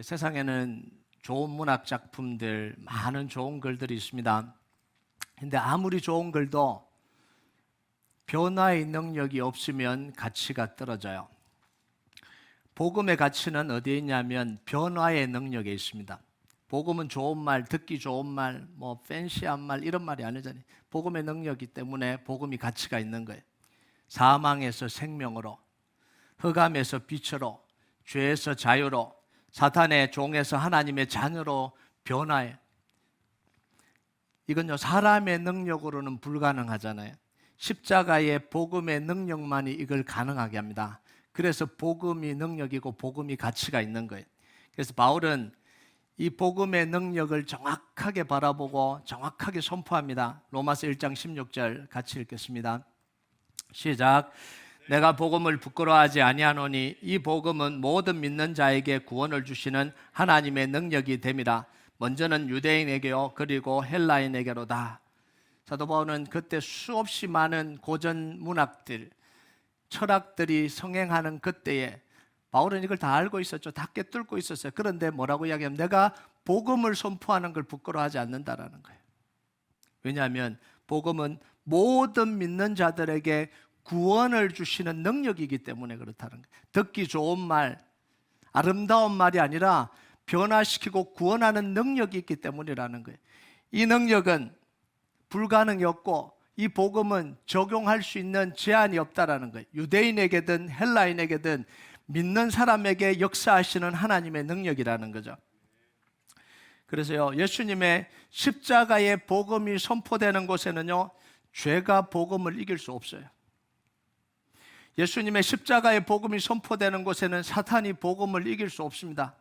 세상에는 좋은 문학 작품들, 많은 좋은 글들이 있습니다. 근데 아무리 좋은 글도 변화의 능력이 없으면 가치가 떨어져요. 복음의 가치는 어디에 있냐면 변화의 능력에 있습니다. 복음은 좋은 말, 듣기 좋은 말, 팬시한 말 이런 말이 아니잖아요. 복음의 능력이기 때문에 복음이 가치가 있는 거예요. 사망에서 생명으로, 흑암에서 빛으로, 죄에서 자유로, 사탄의 종에서 하나님의 자녀로 변화해. 이건요, 사람의 능력으로는 불가능하잖아요. 십자가의 복음의 능력만이 이걸 가능하게 합니다. 그래서 복음이 능력이고 복음이 가치가 있는 거예요. 그래서 바울은 이 복음의 능력을 정확하게 바라보고 정확하게 선포합니다. 로마서 1장 16절 같이 읽겠습니다. 시작. 내가 복음을 부끄러워하지 아니하노니 이 복음은 모든 믿는 자에게 구원을 주시는 하나님의 능력이 됨이라. 먼저는 유대인에게요 그리고 헬라인에게로다. 사도 바울은 그때 수없이 많은 고전 문학들, 철학들이 성행하는 그때에 바울은 이걸 다 알고 있었죠. 다 꿰뚫고 있었어요. 그런데 뭐라고 이야기하면 내가 복음을 선포하는 걸 부끄러워하지 않는다라는 거예요. 왜냐하면 복음은 모든 믿는 자들에게 구원을 주시는 능력이기 때문에 그렇다는 거예요. 듣기 좋은 말, 아름다운 말이 아니라 변화시키고 구원하는 능력이 있기 때문이라는 거예요. 이 능력은 불가능이 없고 이 복음은 적용할 수 있는 제한이 없다라는 거예요. 유대인에게든 헬라인에게든 믿는 사람에게 역사하시는 하나님의 능력이라는 거죠. 그래서요, 예수님의 십자가의 복음이 선포되는 곳에는요, 죄가 복음을 이길 수 없어요. 예수님의 십자가의 복음이 선포되는 곳에는 사탄이 복음을 이길 수 없습니다.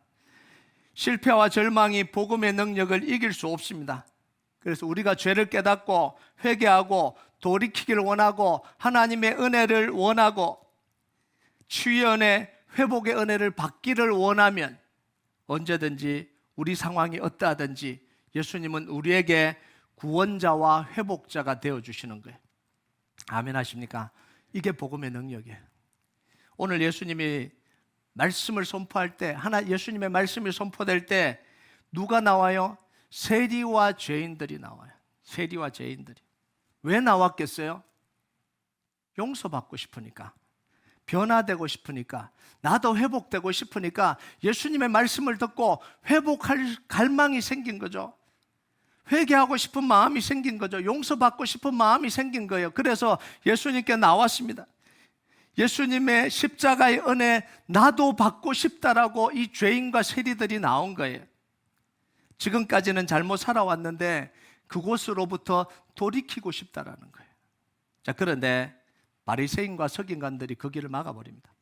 실패와 절망이 복음의 능력을 이길 수 없습니다. 그래서 우리가 죄를 깨닫고 회개하고 돌이키기를 원하고 하나님의 은혜를 원하고 치유의 은혜, 회복의 은혜를 받기를 원하면 언제든지 우리 상황이 어떠하든지 예수님은 우리에게 구원자와 회복자가 되어주시는 거예요. 아멘 하십니까? 이게 복음의 능력이에요. 오늘 예수님이 말씀을 선포할 때, 예수님의 말씀이 선포될 때 누가 나와요? 세리와 죄인들이 나와요. 세리와 죄인들이. 왜 나왔겠어요? 용서받고 싶으니까, 변화되고 싶으니까, 나도 회복되고 싶으니까 예수님의 말씀을 듣고 회복할 갈망이 생긴 거죠. 회개하고 싶은 마음이 생긴 거죠. 용서받고 싶은 마음이 생긴 거예요. 그래서 예수님께 나왔습니다. 예수님의 십자가의 은혜 나도 받고 싶다라고 이 죄인과 세리들이 나온 거예요. 지금까지는 잘못 살아왔는데 그곳으로부터 돌이키고 싶다라는 거예요. 자, 그런데 바리새인과 서기관들이 그 길을 막아버립니다.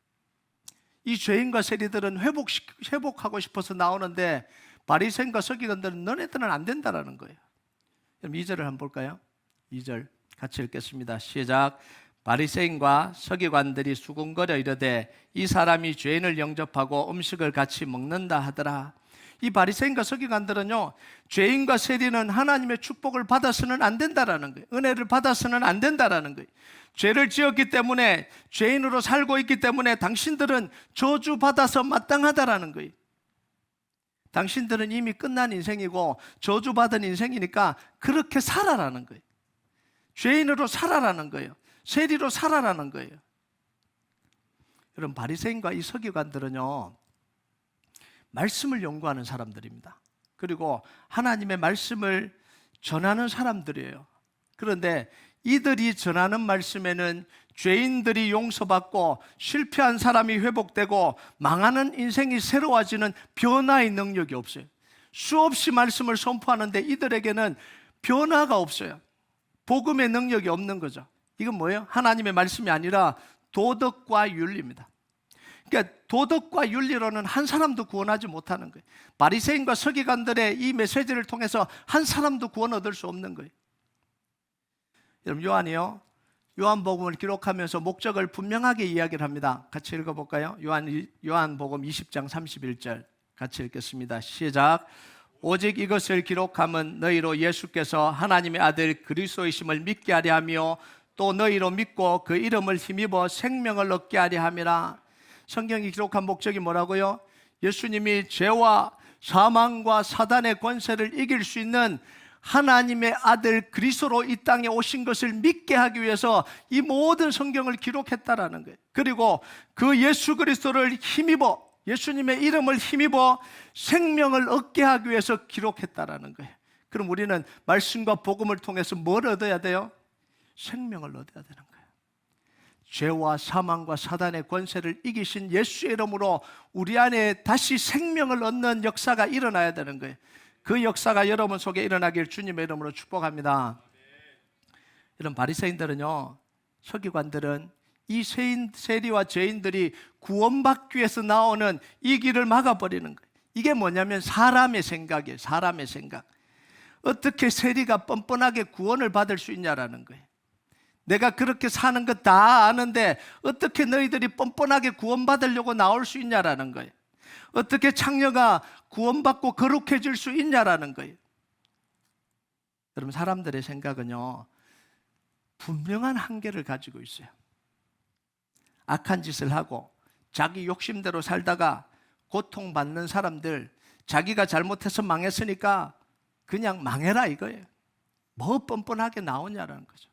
이 죄인과 세리들은 회복하고 싶어서 나오는데 바리새인과 서기관들은 너네들은 안 된다라는 거예요. 그럼 2절을 한번 볼까요? 2절 같이 읽겠습니다. 시작. 바리새인과 서기관들이 수군거려 이르되 이 사람이 죄인을 영접하고 음식을 같이 먹는다 하더라. 이 바리새인과 서기관들은요, 죄인과 세리는 하나님의 축복을 받아서는 안 된다라는 거예요. 은혜를 받아서는 안 된다라는 거예요. 죄를 지었기 때문에, 죄인으로 살고 있기 때문에 당신들은 저주받아서 마땅하다라는 거예요. 당신들은 이미 끝난 인생이고 저주받은 인생이니까 그렇게 살아라는 거예요. 죄인으로 살아라는 거예요. 세리로 살아라는 거예요. 여러분, 바리새인과 이 서기관들은요, 말씀을 연구하는 사람들입니다. 그리고 하나님의 말씀을 전하는 사람들이에요. 그런데 이들이 전하는 말씀에는 죄인들이 용서받고 실패한 사람이 회복되고 망하는 인생이 새로워지는 변화의 능력이 없어요. 수없이 말씀을 선포하는데 이들에게는 변화가 없어요. 복음의 능력이 없는 거죠. 이건 뭐예요? 하나님의 말씀이 아니라 도덕과 윤리입니다. 그러니까 도덕과 윤리로는 한 사람도 구원하지 못하는 거예요. 바리새인과 서기관들의 이 메시지를 통해서 한 사람도 구원 얻을 수 없는 거예요. 여러분, 요한이요, 요한복음을 기록하면서 목적을 분명하게 이야기를 합니다. 같이 읽어볼까요? 요한복음 20장 31절 같이 읽겠습니다. 시작. 오직 이것을 기록함은 너희로 예수께서 하나님의 아들 그리스도이심을 믿게 하려 하며 또 너희로 믿고 그 이름을 힘입어 생명을 얻게 하려 함이라. 성경이 기록한 목적이 뭐라고요? 예수님이 죄와 사망과 사단의 권세를 이길 수 있는 하나님의 아들 그리스도로 이 땅에 오신 것을 믿게 하기 위해서 이 모든 성경을 기록했다라는 거예요. 그리고 그 예수 그리스도를 힘입어, 예수님의 이름을 힘입어 생명을 얻게 하기 위해서 기록했다라는 거예요. 그럼 우리는 말씀과 복음을 통해서 뭘 얻어야 돼요? 생명을 얻어야 되는 거예요. 죄와 사망과 사단의 권세를 이기신 예수의 이름으로 우리 안에 다시 생명을 얻는 역사가 일어나야 되는 거예요. 그 역사가 여러분 속에 일어나길 주님의 이름으로 축복합니다. 이런 바리새인들은요, 서기관들은 이 세리와 죄인들이 구원받기 위해서 나오는 이 길을 막아버리는 거예요. 이게 뭐냐면 사람의 생각이에요. 사람의 생각. 어떻게 세리가 뻔뻔하게 구원을 받을 수 있냐라는 거예요. 내가 그렇게 사는 거 다 아는데 어떻게 너희들이 뻔뻔하게 구원받으려고 나올 수 있냐라는 거예요. 어떻게 창녀가 구원받고 거룩해질 수 있냐라는 거예요. 여러분, 사람들의 생각은요, 분명한 한계를 가지고 있어요. 악한 짓을 하고 자기 욕심대로 살다가 고통받는 사람들, 자기가 잘못해서 망했으니까 그냥 망해라 이거예요. 뭐 뻔뻔하게 나오냐라는 거죠.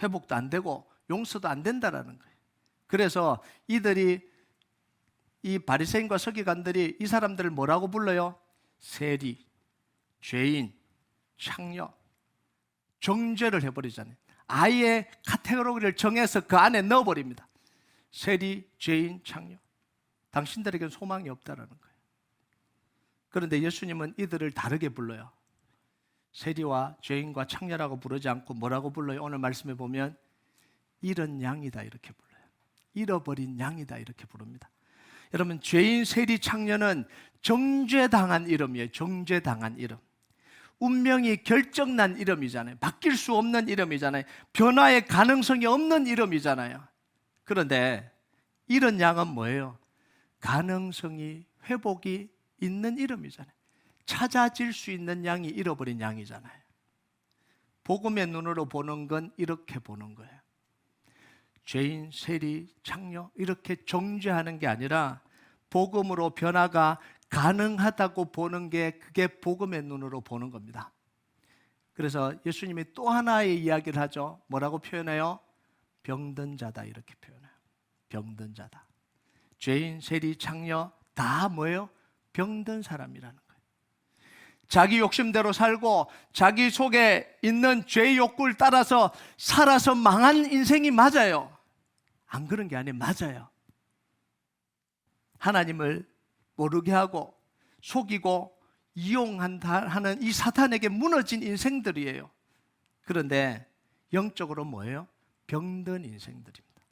회복도 안 되고 용서도 안 된다라는 거예요. 그래서 이 바리새인과 서기관들이 이 사람들을 뭐라고 불러요? 세리, 죄인, 창녀, 정죄를 해버리잖아요. 아예 카테고리를 정해서 그 안에 넣어버립니다. 세리, 죄인, 창녀. 당신들에게는 소망이 없다라는 거예요. 그런데 예수님은 이들을 다르게 불러요. 세리와 죄인과 창녀라고 부르지 않고 뭐라고 불러요? 오늘 말씀에 보면 잃은 양이다 이렇게 불러요. 잃어버린 양이다 이렇게 부릅니다. 여러분, 죄인, 세리, 창녀는 정죄당한 이름이에요. 정죄당한 이름. 운명이 결정난 이름이잖아요. 바뀔 수 없는 이름이잖아요. 변화의 가능성이 없는 이름이잖아요. 그런데 이런 양은 뭐예요? 가능성이, 회복이 있는 이름이잖아요. 찾아질 수 있는 양이 잃어버린 양이잖아요. 복음의 눈으로 보는 건 이렇게 보는 거예요. 죄인, 세리, 창녀 이렇게 정죄하는 게 아니라 복음으로 변화가 가능하다고 보는 게, 그게 복음의 눈으로 보는 겁니다. 그래서 예수님이 또 하나의 이야기를 하죠. 뭐라고 표현해요? 병든 자다 이렇게 표현해요. 병든 자다. 죄인, 세리, 창녀 다 뭐예요? 병든 사람이라는 거예요. 자기 욕심대로 살고 자기 속에 있는 죄의 욕구를 따라서 살아서 망한 인생이 맞아요. 안 그런 게 아니에요. 맞아요. 하나님을 모르게 하고 속이고 이용한다 하는 이 사탄에게 무너진 인생들이에요. 그런데 영적으로 뭐예요? 병든 인생들입니다.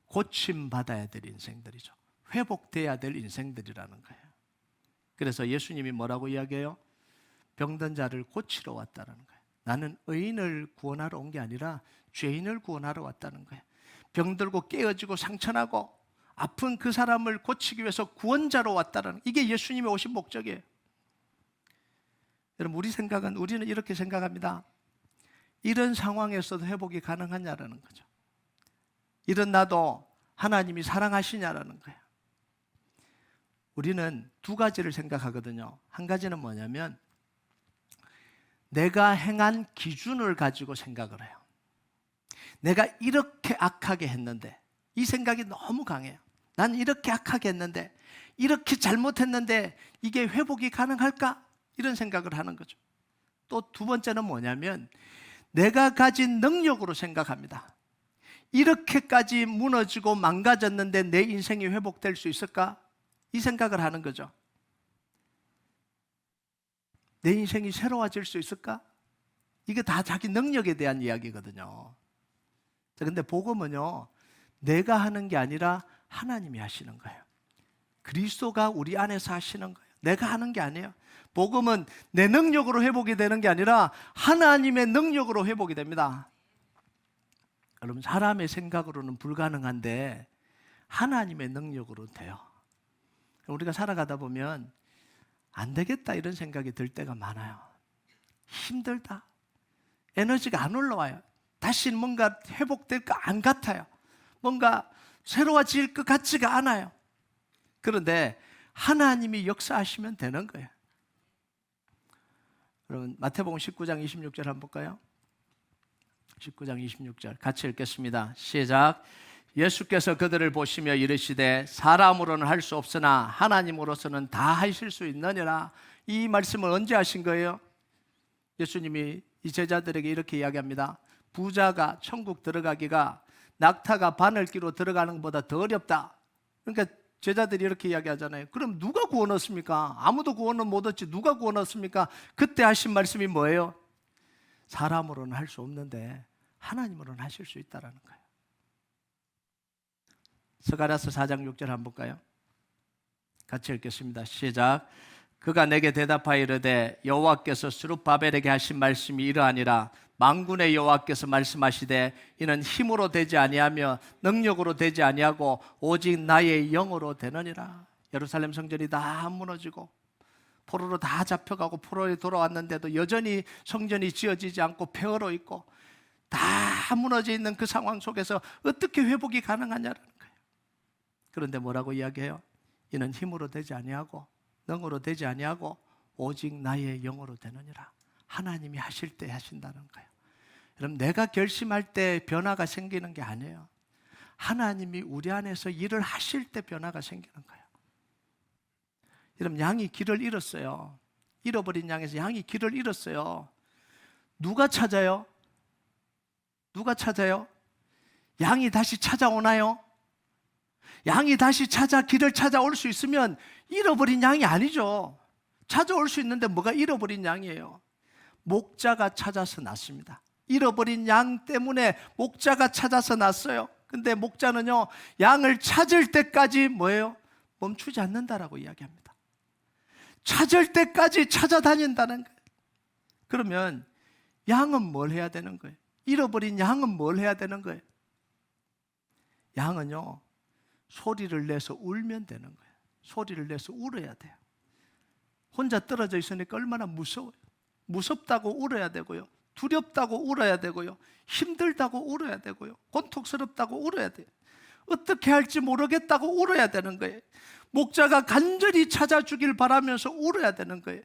고침받아야 될 인생들이죠. 회복돼야 될 인생들이라는 거예요. 그래서 예수님이 뭐라고 이야기해요? 병든 자를 고치러 왔다는 거예요. 나는 의인을 구원하러 온 게 아니라 죄인을 구원하러 왔다는 거예요. 병들고 깨어지고 상처나고 아픈 그 사람을 고치기 위해서 구원자로 왔다는 거예요. 이게 예수님이 오신 목적이에요. 여러분, 우리는 이렇게 생각합니다. 이런 상황에서도 회복이 가능하냐라는 거죠. 이런 나도 하나님이 사랑하시냐라는 거예요. 우리는 두 가지를 생각하거든요. 한 가지는 뭐냐면 내가 행한 기준을 가지고 생각을 해요. 내가 이렇게 악하게 했는데, 이 생각이 너무 강해요. 난 이렇게 악하게 했는데, 이렇게 잘못했는데 이게 회복이 가능할까? 이런 생각을 하는 거죠. 또 두 번째는 뭐냐면 내가 가진 능력으로 생각합니다. 이렇게까지 무너지고 망가졌는데 내 인생이 회복될 수 있을까? 이 생각을 하는 거죠. 내 인생이 새로워질 수 있을까? 이게 다 자기 능력에 대한 이야기거든요. 그런데 복음은요, 내가 하는 게 아니라 하나님이 하시는 거예요. 그리스도가 우리 안에서 하시는 거예요. 내가 하는 게 아니에요. 복음은 내 능력으로 회복이 되는 게 아니라 하나님의 능력으로 회복이 됩니다. 여러분, 사람의 생각으로는 불가능한데 하나님의 능력으로 돼요. 우리가 살아가다 보면 안 되겠다 이런 생각이 들 때가 많아요. 힘들다. 에너지가 안 올라와요. 다시 뭔가 회복될 것 안 같아요. 뭔가 새로워질 것 같지가 않아요. 그런데 하나님이 역사하시면 되는 거예요. 여러분 마태복음 19장 26절 한번 볼까요? 19장 26절 같이 읽겠습니다. 시작. 예수께서 그들을 보시며 이르시되 사람으로는 할 수 없으나 하나님으로서는 다 하실 수 있느니라. 이 말씀을 언제 하신 거예요? 예수님이 이 제자들에게 이렇게 이야기합니다. 부자가 천국 들어가기가 낙타가 바늘기로 들어가는 것보다 더 어렵다. 그러니까 제자들이 이렇게 이야기하잖아요. 그럼 누가 구원 얻습니까? 아무도 구원은 못 얻지 누가 구원 얻습니까? 그때 하신 말씀이 뭐예요? 사람으로는 할 수 없는데 하나님으로는 하실 수 있다라는 거예요. 스가랴서 4장 6절 한번 볼까요? 같이 읽겠습니다. 시작. 그가 내게 대답하여 이르되 여호와께서 스룹바벨에게 하신 말씀이 이러하니라. 만군의 여호와께서 말씀하시되 이는 힘으로 되지 아니하며 능력으로 되지 아니하고 오직 나의 영으로 되느니라. 예루살렘 성전이 다 무너지고 포로로 다 잡혀가고 포로에 돌아왔는데도 여전히 성전이 지어지지 않고 폐허로 있고 다 무너져 있는 그 상황 속에서 어떻게 회복이 가능하냐는 거예요. 그런데 뭐라고 이야기해요? 이는 힘으로 되지 아니하고 능으로 되지 아니하고 오직 나의 영으로 되느니라. 하나님이 하실 때 하신다는 거예요. 여러분 내가 결심할 때 변화가 생기는 게 아니에요. 하나님이 우리 안에서 일을 하실 때 변화가 생기는 거예요. 여러분 양이 길을 잃었어요. 잃어버린 양에서 양이 길을 잃었어요. 누가 찾아요? 누가 찾아요? 양이 다시 찾아오나요? 양이 다시 길을 찾아올 수 있으면 잃어버린 양이 아니죠. 찾아올 수 있는데 뭐가 잃어버린 양이에요? 목자가 찾아서 났습니다. 잃어버린 양 때문에 목자가 찾아서 났어요. 근데 목자는요 양을 찾을 때까지 뭐예요? 멈추지 않는다라고 이야기합니다. 찾을 때까지 찾아다닌다는 거예요. 그러면 양은 뭘 해야 되는 거예요? 잃어버린 양은 뭘 해야 되는 거예요? 양은요 소리를 내서 울면 되는 거예요. 소리를 내서 울어야 돼요. 혼자 떨어져 있으니까 얼마나 무서워요. 무섭다고 울어야 되고요, 두렵다고 울어야 되고요, 힘들다고 울어야 되고요, 고통스럽다고 울어야 돼요. 어떻게 할지 모르겠다고 울어야 되는 거예요. 목자가 간절히 찾아주길 바라면서 울어야 되는 거예요.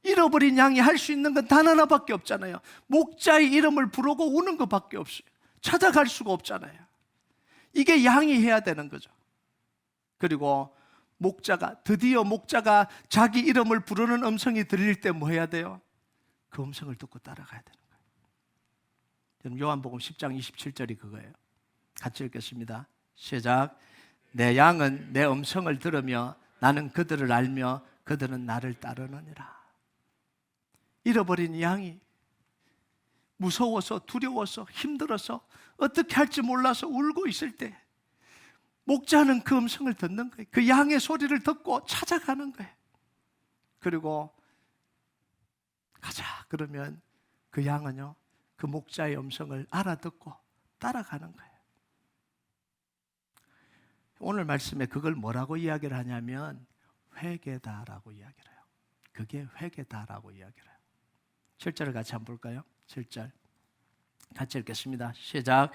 잃어버린 양이 할 수 있는 건 단 하나밖에 없잖아요. 목자의 이름을 부르고 우는 것밖에 없어요. 찾아갈 수가 없잖아요. 이게 양이 해야 되는 거죠. 그리고 드디어 목자가 자기 이름을 부르는 음성이 들릴 때 뭐 해야 돼요? 그 음성을 듣고 따라가야 되는 거예요. 여러분 요한복음 10장 27절이 그거예요. 같이 읽겠습니다. 시작. 내 양은 내 음성을 들으며 나는 그들을 알며 그들은 나를 따르느니라. 잃어버린 양이 무서워서 두려워서 힘들어서 어떻게 할지 몰라서 울고 있을 때 목자는 그 음성을 듣는 거예요. 그 양의 소리를 듣고 찾아가는 거예요. 그리고 가자 그러면 그 양은요 그 목자의 음성을 알아듣고 따라가는 거예요. 오늘 말씀에 그걸 뭐라고 이야기를 하냐면 회개다라고 이야기를 해요. 그게 회개다라고 이야기를 해요. 7절을 같이 한번 볼까요? 7절 같이 읽겠습니다. 시작.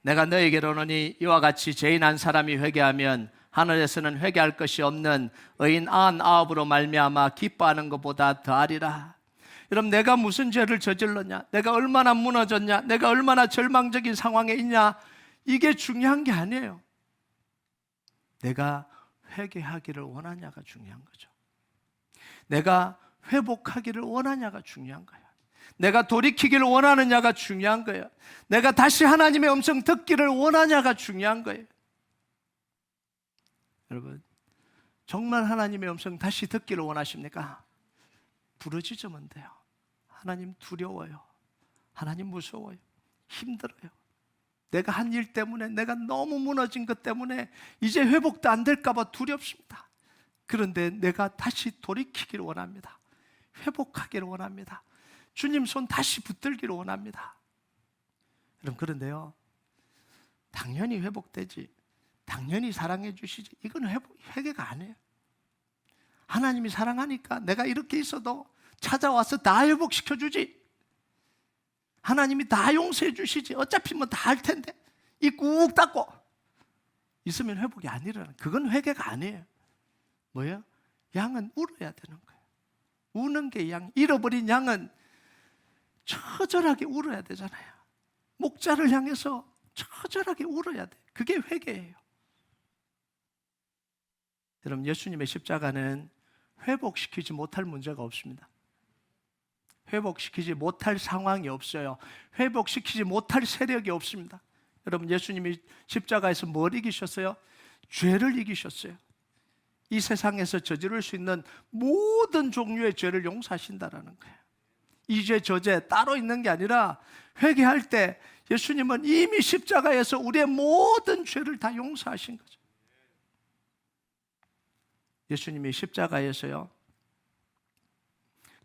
내가 너에게로 오노니 이와 같이 죄인 한 사람이 회개하면 하늘에서는 회개할 것이 없는 의인 99으로 말미암아 기뻐하는 것보다 더하리라. 여러분 내가 무슨 죄를 저질렀냐, 내가 얼마나 무너졌냐, 내가 얼마나 절망적인 상황에 있냐, 이게 중요한 게 아니에요. 내가 회개하기를 원하냐가 중요한 거죠. 내가 회복하기를 원하냐가 중요한 거예요. 내가 돌이키기를 원하느냐가 중요한 거예요. 내가 다시 하나님의 음성 듣기를 원하냐가 중요한 거예요. 여러분 정말 하나님의 음성 다시 듣기를 원하십니까? 부르짖으면 돼요. 하나님 두려워요. 하나님 무서워요. 힘들어요. 내가 한 일 때문에, 내가 너무 무너진 것 때문에 이제 회복도 안 될까 봐 두렵습니다. 그런데 내가 다시 돌이키기를 원합니다. 회복하기를 원합니다. 주님 손 다시 붙들기를 원합니다. 여러분 그런데요 당연히 회복되지, 당연히 사랑해 주시지, 이건 회개가 아니에요. 하나님이 사랑하니까 내가 이렇게 있어도 찾아와서 다 회복시켜 주지, 하나님이 다 용서해 주시지, 어차피 뭐 다 할 텐데 이 꾹 닫고 있으면 회복이 안 일어나요. 그건 회개가 아니에요. 뭐예요? 양은 울어야 되는 거예요. 우는 게 양. 잃어버린 양은 처절하게 울어야 되잖아요. 목자를 향해서 처절하게 울어야 돼. 그게 회개예요. 여러분, 예수님의 십자가는 회복시키지 못할 문제가 없습니다. 회복시키지 못할 상황이 없어요. 회복시키지 못할 세력이 없습니다. 여러분, 예수님이 십자가에서 뭘 이기셨어요? 죄를 이기셨어요. 이 세상에서 저지를 수 있는 모든 종류의 죄를 용서하신다라는 거예요. 이 죄, 저 죄 따로 있는 게 아니라 회개할 때 예수님은 이미 십자가에서 우리의 모든 죄를 다 용서하신 거죠. 예수님이 십자가에서요,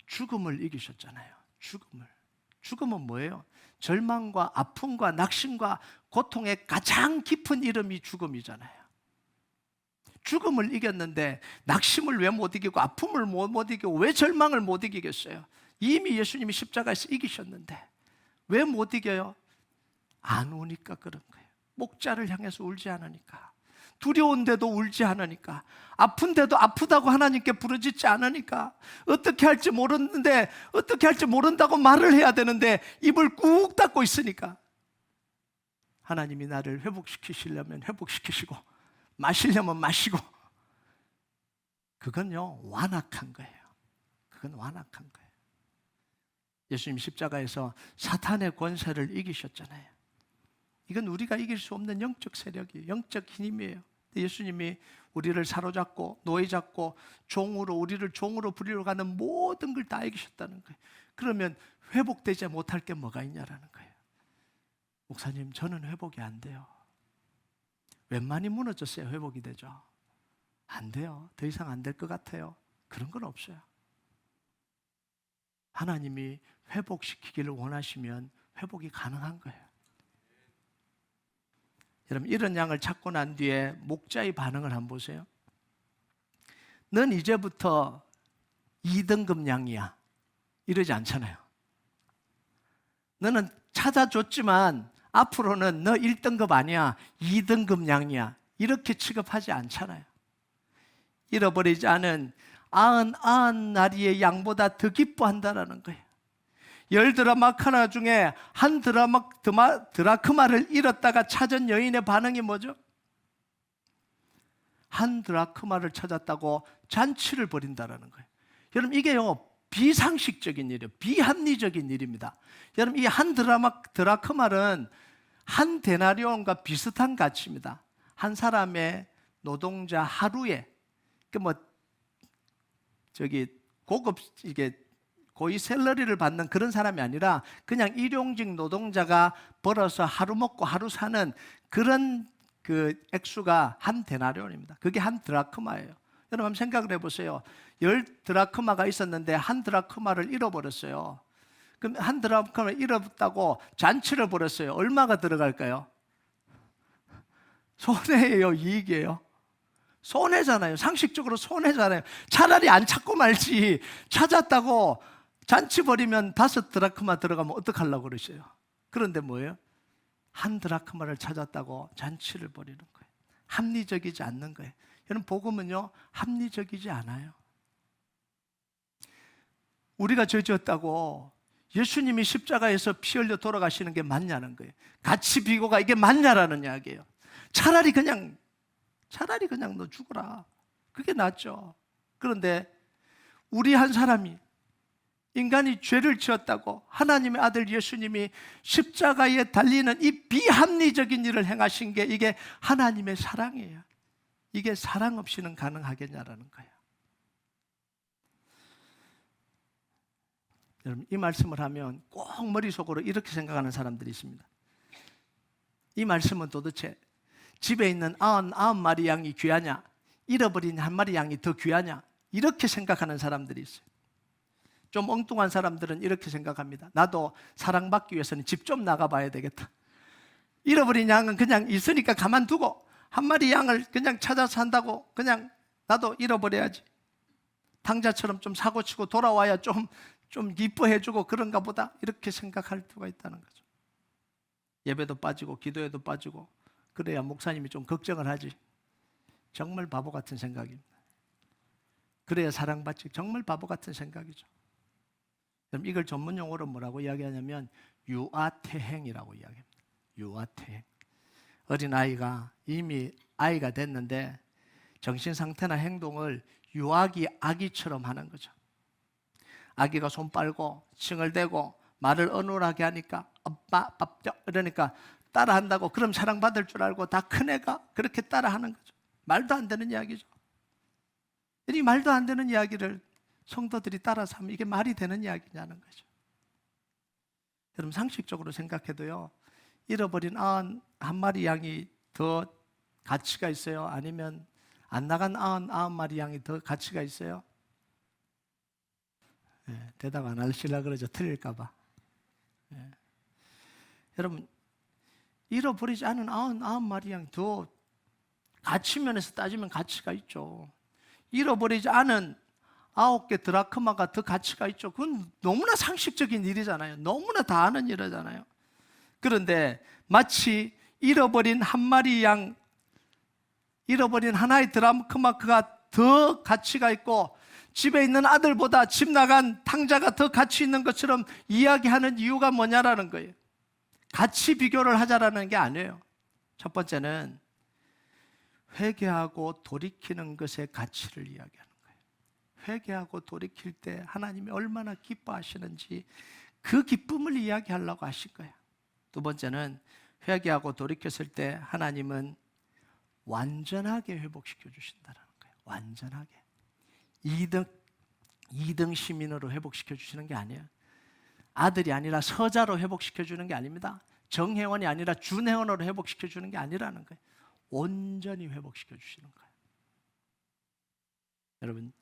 죽음을 이기셨잖아요. 죽음은 뭐예요? 절망과 아픔과 낙심과 고통의 가장 깊은 이름이 죽음이잖아요. 죽음을 이겼는데 낙심을 왜 못 이기고 아픔을 못 이기고 왜 절망을 못 이기겠어요? 이미 예수님이 십자가에서 이기셨는데 왜 못 이겨요? 안 우니까 그런 거예요. 목자를 향해서 울지 않으니까, 두려운데도 울지 않으니까, 아픈데도 아프다고 하나님께 부르짖지 않으니까, 어떻게 할지 모르는데 어떻게 할지 모른다고 말을 해야 되는데 입을 꾹 닫고 있으니까, 하나님이 나를 회복시키시려면 회복시키시고 마시려면 마시고, 그건요 완악한 거예요. 그건 완악한 거예요. 예수님 십자가에서 사탄의 권세를 이기셨잖아요. 이건 우리가 이길 수 없는 영적 세력이에요. 영적 힘이에요. 예수님이 우리를 사로잡고 노예 잡고 종으로, 우리를 종으로 부리러 가는 모든 걸 다 이기셨다는 거예요. 그러면 회복되지 못할 게 뭐가 있냐라는 거예요. 목사님, 저는 회복이 안 돼요. 웬만히 무너졌어야 회복이 되죠. 안 돼요. 더 이상 안 될 것 같아요. 그런 건 없어요. 하나님이 회복시키기를 원하시면 회복이 가능한 거예요. 여러분, 이런 양을 찾고 난 뒤에 목자의 반응을 한번 보세요. 넌 이제부터 2등급 양이야, 이러지 않잖아요. 너는 찾아줬지만 앞으로는 너 1등급 아니야, 2등급 양이야, 이렇게 취급하지 않잖아요. 잃어버리지 않은 99나리의 양보다 더 기뻐한다라는 거예요. 10드라마카나 중에 한 드라크마를 잃었다가 찾은 여인의 반응이 뭐죠? 한 드라크마를 찾았다고 잔치를 벌인다라는 거예요. 여러분, 이게요 비상식적인 일이에요. 비합리적인 일입니다. 여러분, 이 한 드라크마는 한 데나리온과 비슷한 가치입니다. 한 사람의 노동자 하루에, 고급, 이게 고위 샐러리를 받는 그런 사람이 아니라 그냥 일용직 노동자가 벌어서 하루 먹고 하루 사는 그런 그 액수가 한 데나리온입니다. 그게 한 드라크마예요. 여러분 한번 생각을 해보세요. 10드라크마가 있었는데 한 드라크마를 잃어버렸어요. 그럼 한 드라크마를 잃었다고 잔치를 벌였어요. 얼마가 들어갈까요? 손해예요, 이익이에요? 손해잖아요. 상식적으로 손해잖아요. 차라리 안 찾고 말지, 찾았다고 잔치 벌이면 5드라크마 들어가면 어떡하려고 그러세요? 그런데 뭐예요? 한 드라크마를 찾았다고 잔치를 벌이는 거예요. 합리적이지 않는 거예요. 여러분, 복음은요 합리적이지 않아요. 우리가 죄 지었다고 예수님이 십자가에서 피 흘려 돌아가시는 게 맞냐는 거예요. 같이 비고가 이게 맞냐라는 이야기예요. 차라리 그냥 너 죽어라. 그게 낫죠. 그런데 우리 한 사람이, 인간이 죄를 지었다고 하나님의 아들 예수님이 십자가에 달리는 이 비합리적인 일을 행하신 게 이게 하나님의 사랑이에요. 이게 사랑 없이는 가능하겠냐라는 거예요. 여러분, 이 말씀을 하면 꼭 머릿속으로 이렇게 생각하는 사람들이 있습니다. 이 말씀은 도대체 집에 있는 99마리 양이 귀하냐, 잃어버린 한 마리 양이 더 귀하냐, 이렇게 생각하는 사람들이 있어요. 좀 엉뚱한 사람들은 이렇게 생각합니다. 나도 사랑받기 위해서는 집 좀 나가봐야 되겠다. 잃어버린 양은 그냥 있으니까 가만두고 한 마리 양을 그냥 찾아서 한다고 그냥 나도 잃어버려야지. 당자처럼 좀 사고치고 돌아와야 좀 기뻐해주고 그런가 보다, 이렇게 생각할 수가 있다는 거죠. 예배도 빠지고 기도에도 빠지고 그래야 목사님이 좀 걱정을 하지. 정말 바보 같은 생각입니다. 그래야 사랑받지. 정말 바보 같은 생각이죠. 그럼 이걸 전문 용어로 뭐라고 이야기하냐면 유아태행이라고 이야기합니다. 유아태행. 어린아이가 이미 아이가 됐는데 정신 상태나 행동을 유아기 아기처럼 하는 거죠. 아기가 손 빨고 칭얼대고 말을 어눌하게 하니까 아빠 밥줘 이러니까 따라한다고, 그럼 사랑받을 줄 알고 다 큰애가 그렇게 따라하는 거죠. 말도 안 되는 이야기죠. 이 말도 안 되는 이야기를 성도들이 따라서 하면 이게 말이 되는 이야기냐는 거죠. 여러분 상식적으로 생각해도요, 잃어버린 한 마리 양이 더 가치가 있어요? 아니면 안 나간 99마리 양이 더 가치가 있어요? 대답 안 하시려고 그러죠. 틀릴까 봐. 여러분 잃어버리지 않은 99마리 양이 더 가치 면에서 따지면 가치가 있죠. 잃어버리지 않은 9개 드라크마가 더 가치가 있죠. 그건 너무나 상식적인 일이잖아요. 너무나 다 아는 일이잖아요. 그런데 마치 잃어버린 한 마리 양, 잃어버린 하나의 드라크마가 더 가치가 있고 집에 있는 아들보다 집 나간 탕자가 더 가치 있는 것처럼 이야기하는 이유가 뭐냐라는 거예요. 가치 비교를 하자라는 게 아니에요. 첫 번째는 회개하고 돌이키는 것의 가치를 이야기하는 거예요. 회개하고 돌이킬 때 하나님이 얼마나 기뻐하시는지 그 기쁨을 이야기하려고 하실 거예요. 두 번째는 회개하고 돌이켰을 때 하나님은 완전하게 회복시켜 주신다는 거예요. 완전하게. 2등 시민으로 회복시켜 주시는 게 아니에요. 아들이 아니라 서자로 회복시켜 주는 게 아닙니다. 정혜원이 아니라 준혜원으로 회복시켜 주는 게 아니라는 거예요. 온전히 회복시켜 주시는 거예요. 여러분,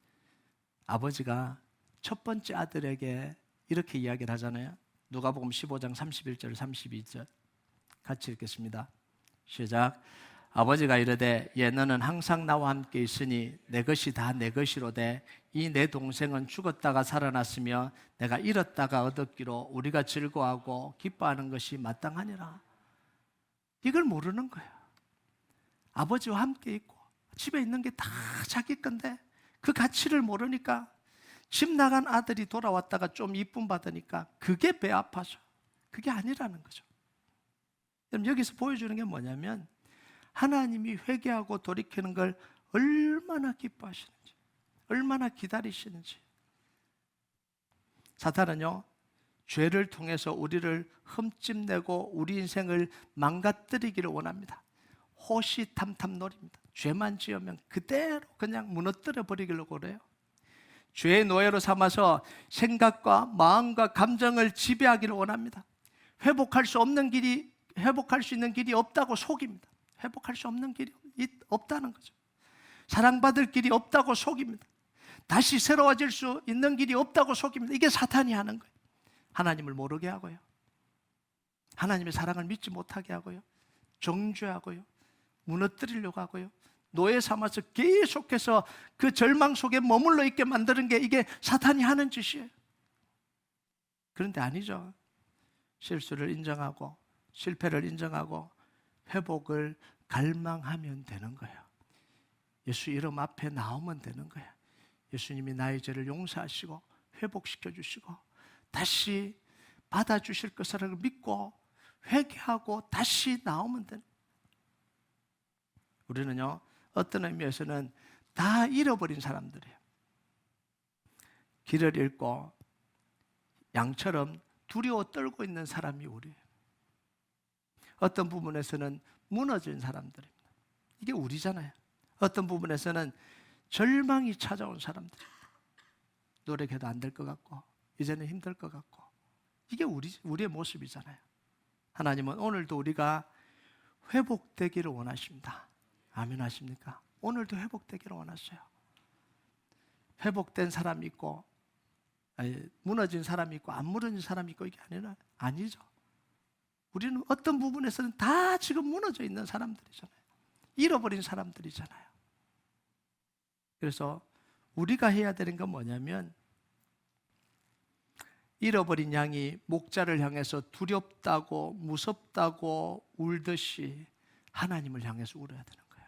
아버지가 첫 번째 아들에게 이렇게 이야기를 하잖아요. 누가복음 15장 31절 32절 같이 읽겠습니다. 시작. 아버지가 이르되 예 너는 항상 나와 함께 있으니 내 것이 다 내 것이로되 이 내 동생은 죽었다가 살아났으며 내가 잃었다가 얻었기로 우리가 즐거워하고 기뻐하는 것이 마땅하니라. 이걸 모르는 거예요. 아버지와 함께 있고 집에 있는 게 다 자기 건데 그 가치를 모르니까 집 나간 아들이 돌아왔다가 좀 이쁨 받으니까 그게 배 아파져. 그게 아니라는 거죠. 그럼 여기서 보여주는 게 뭐냐면 하나님이 회개하고 돌이키는 걸 얼마나 기뻐하시는지, 얼마나 기다리시는지. 사탄은요, 죄를 통해서 우리를 흠집내고 우리 인생을 망가뜨리기를 원합니다. 호시탐탐 노립니다. 죄만 지으면 그대로 그냥 무너뜨려 버리기를 그래요. 죄의 노예로 삼아서 생각과 마음과 감정을 지배하기를 원합니다. 회복할 수 있는 길이 없다고 속입니다. 회복할 수 없는 길이 없다는 거죠. 사랑받을 길이 없다고 속입니다. 다시 새로워질 수 있는 길이 없다고 속입니다. 이게 사탄이 하는 거예요. 하나님을 모르게 하고요, 하나님의 사랑을 믿지 못하게 하고요, 정죄하고요, 무너뜨리려고 하고요, 노예 삼아서 계속해서 그 절망 속에 머물러 있게 만드는 게 이게 사탄이 하는 짓이에요. 그런데 아니죠. 실수를 인정하고 실패를 인정하고 회복을 갈망하면 되는 거예요. 예수 이름 앞에 나오면 되는 거예요. 예수님이 나의 죄를 용서하시고 회복시켜 주시고 다시 받아주실 것을 믿고 회개하고 다시 나오면 되는 거예요. 우리는요, 어떤 의미에서는 다 잃어버린 사람들이에요. 길을 잃고 양처럼 두려워 떨고 있는 사람이 우리예요. 어떤 부분에서는 무너진 사람들입니다. 이게 우리잖아요. 어떤 부분에서는 절망이 찾아온 사람들입니다. 노력해도 안 될 것 같고 이제는 힘들 것 같고 이게 우리의 모습이잖아요. 하나님은 오늘도 우리가 회복되기를 원하십니다. 아멘 하십니까? 오늘도 회복되기를 원하셔요. 회복된 사람이 있고 무너진 사람이 있고 안 무너진 사람이 있고 이게 아니죠. 우리는 어떤 부분에서는 다 지금 무너져 있는 사람들이잖아요. 잃어버린 사람들이잖아요. 그래서 우리가 해야 되는 건 뭐냐면 잃어버린 양이 목자를 향해서 두렵다고 무섭다고 울듯이 하나님을 향해서 울어야 되는 거예요.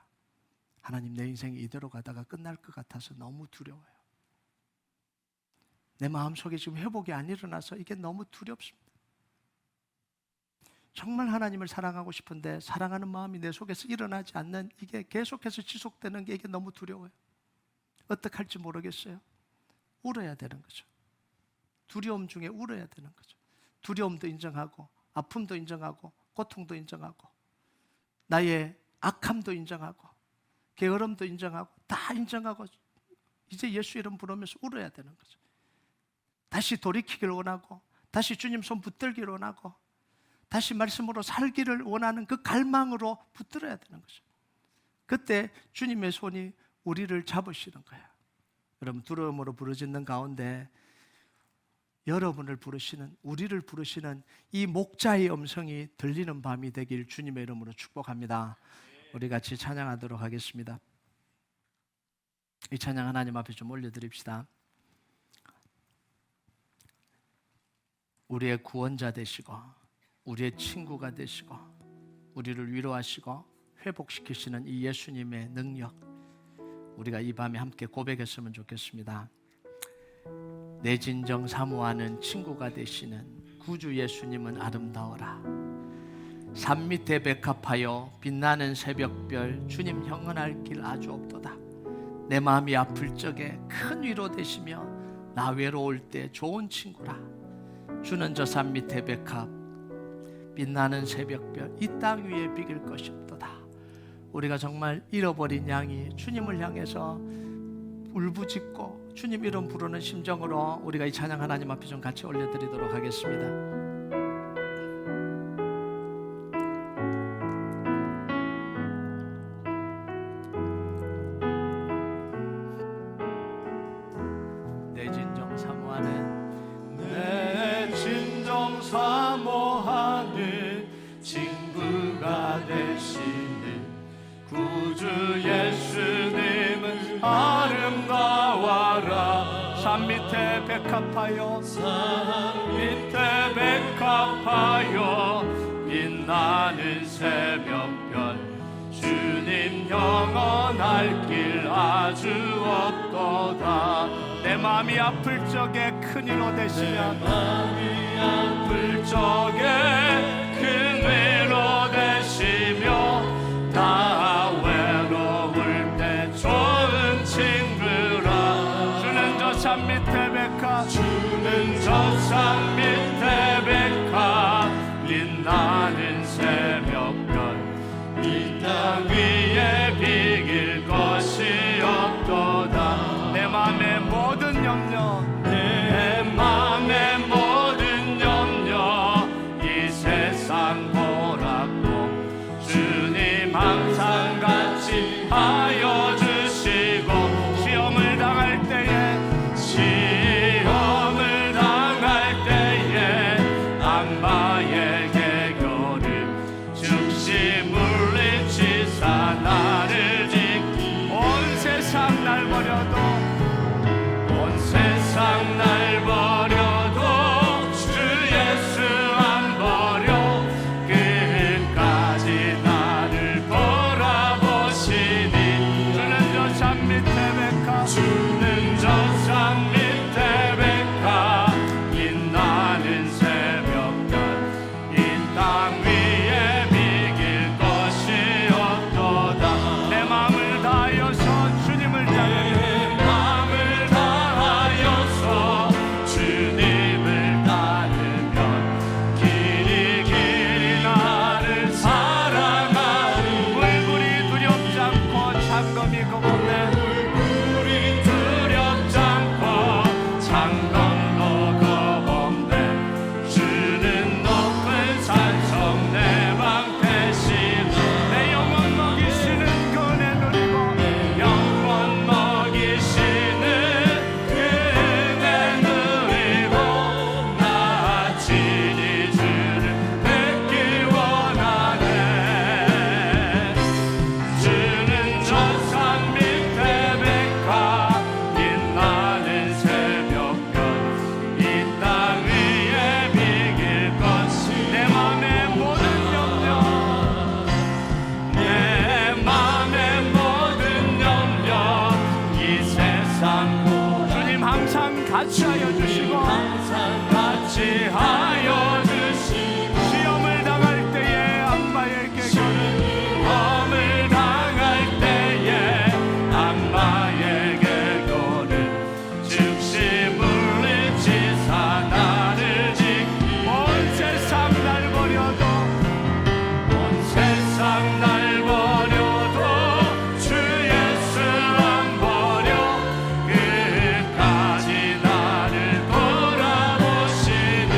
하나님, 내 인생이 이대로 가다가 끝날 것 같아서 너무 두려워요. 내 마음속에 지금 회복이 안 일어나서 이게 너무 두렵습니다. 정말 하나님을 사랑하고 싶은데 사랑하는 마음이 내 속에서 일어나지 않는, 이게 계속해서 지속되는 게 이게 너무 두려워요. 어떻게 할지 모르겠어요. 울어야 되는 거죠. 두려움 중에 울어야 되는 거죠. 두려움도 인정하고, 아픔도 인정하고, 고통도 인정하고, 나의 악함도 인정하고, 게으름도 인정하고, 다 인정하고 이제 예수 이름 부르면서 울어야 되는 거죠. 다시 돌이키기를 원하고, 다시 주님 손 붙들기를 원하고, 다시 말씀으로 살기를 원하는 그 갈망으로 붙들어야 되는 거죠. 그때 주님의 손이 우리를 잡으시는 거예요. 여러분, 두려움으로 부르짖는 가운데 여러분을 부르시는, 우리를 부르시는 이 목자의 음성이 들리는 밤이 되길 주님의 이름으로 축복합니다. 우리 같이 찬양하도록 하겠습니다. 이 찬양 하나님 앞에 좀 올려드립시다. 우리의 구원자 되시고, 우리의 친구가 되시고, 우리를 위로하시고 회복시키시는 이 예수님의 능력, 우리가 이 밤에 함께 고백했으면 좋겠습니다. 내 진정 사모하는 친구가 되시는 구주 예수님은 아름다워라. 산 밑에 백합하여 빛나는 새벽별 주님 형언할 길 아주 없도다. 내 마음이 아플 적에 큰 위로 되시며 나 외로울 때 좋은 친구라. 주는 저 산 밑에 백합, 빛나는 새벽별, 이 땅 위에 비길 것이 없도다. 우리가 정말 잃어버린 양이 주님을 향해서 울부짖고 주님 이름 부르는 심정으로 우리가 이 찬양 하나님 앞에 좀 같이 올려드리도록 하겠습니다. 내 진정 사모하는 친구가 되시는 구주 예수님은 아름다워라. 산 밑에 백합하여, 빛나는 새벽별 주님 영원할 길 아주 없도다. 내 마음이 아플 적에 큰 위로 되시며, 큰 위로 되시며 다 외로울 때 좋은 친구라. 주는 저 산 밑에 백합, 빛나는 새벽별, 이 땅 위에 비길 것이 없도다. 내 맘의 모든 염려, 이 세상 보라고 주님 항상 같이 하여 주시고, 시험을 당할 때에 악마의 개교를 즉시 물리치사 나를 지키. 온 세상 날 버려도 주 예수 안 버려 끝까지 나를 돌아보시니. 주는 저 산 밑에 백합, 빛나는 새벽별, 이 땅 위에 비길 것이 없도다. 내 마음을 다하여서 주님을 따르며, 주는 저 산 밑에 같이 하여 주시고 항상 같이 하여 주시고 시험을 당할 때에 악마의 계교는 시험을 당할 때에 악마의 계교는 즉시 물리치사 나를 지키네. 온 세상 날 버려도 온 세상 날 버려도 주 예수 안 버려 끝까지 나를 돌아보시니.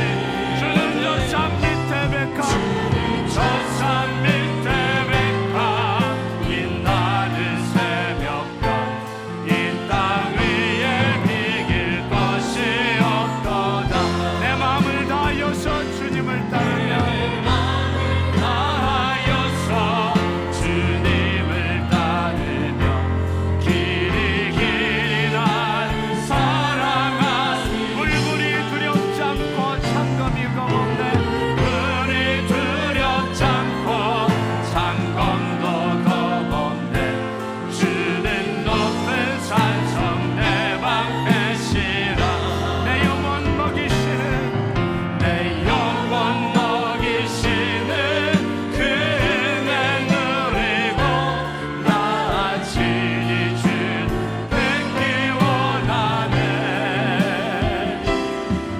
주는 저 산 밑에 백합 저 산 밑에 백합 빛나는 새벽별 이 땅 위에 비길 것이 없도다. 내 마음을 다하여서 주님을 따르며 다하여서 주님을 따르며 길이 길이 난 사랑하니. 불불이 두렵지 않고 창검이 검없네 우리 두렵지 않고 상검도 겁없네. 주는 높은 산성 내 방패시라. 내 영혼 먹이시는 내 영혼 먹이시는 그 은혜 누리고 나 친히 주 뵙기 원하네.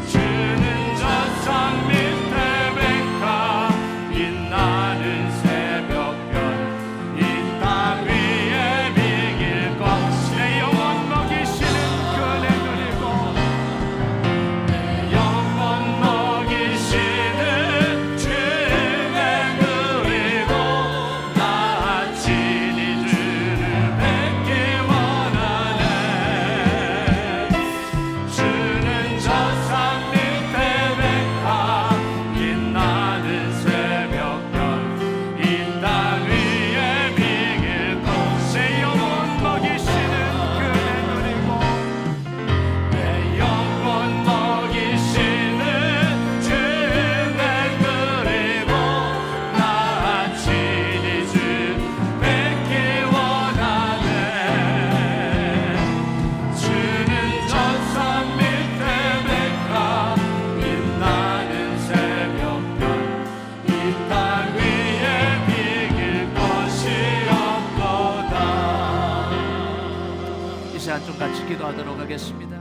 주는 저 산 밑에 백합 빛나는 새벽별 이 땅 위에 비길 것이. 내 영혼 먹이시는 그네 누리고 영원 먹이시는 주 은혜 누리고 나 친히 주를 뵙기 원하네. 주는 저 산 밑에 백합 빛나는 새벽별 이 땅 위에 비길 곳. 내 영혼 먹이시는 그네 누리고 내 영혼 먹이시는 주 은혜 누리고 나 친히 주 뵙기 원하네. 주는 저 산 밑에 백합 빛나는 새벽별 이 땅 위에 비길 것이 없도다. 이 시간 좀 같이 기도하도록 하겠습니다.